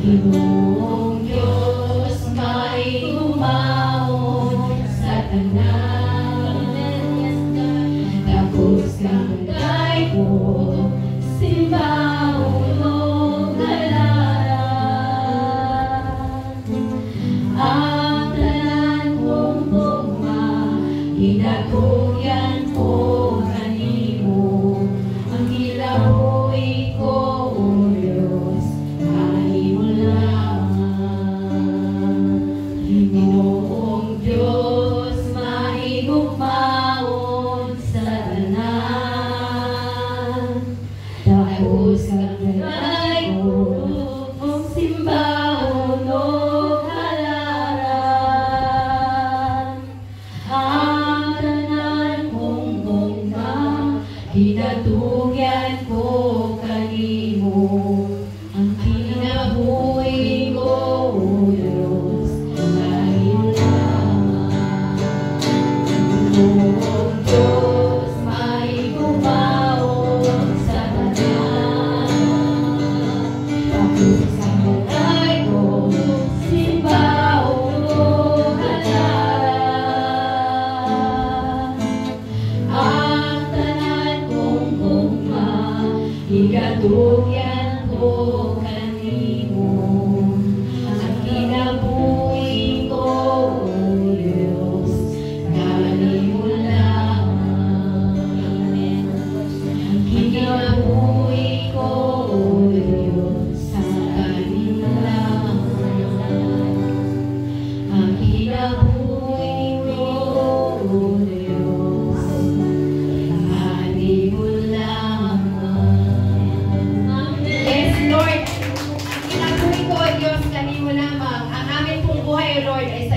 Ginoong Diyos, may umaon sa tanan. Tapos kang gay ko, simbaon o galaran. Ang tanan kong tugma, hinatugyan ko kanimo. Ang gilaboy ko, O Diyos, kanimo lamang. Ginoong Diyos, mahigugmaon sa tanan. Tapos kang gagay ko, simbaon o halaran. Ang tanan kong tugma, hinatugyan ko kanimo. Ang kinabuhi ko, O Diyos, kanimo lamang. Ginoong Diyos, mahigugmaon sa tanan. Tapos ang gagay ko, simbaon o halaran. Ang tanan kong tugma, higatugyan ko kanimo. Ang kinabuhi ko, O Diyos, kanimo lamang. Ang kinabuhi ko, O Diyos, kanimo lamang. Ang kinabuhi ko, O Diyos, kanimo lamang. Yes, Lord. Ang kinabuhi ko, O Diyos, kanimo lamang. Ang aming pong buhay, O Lord, ay sa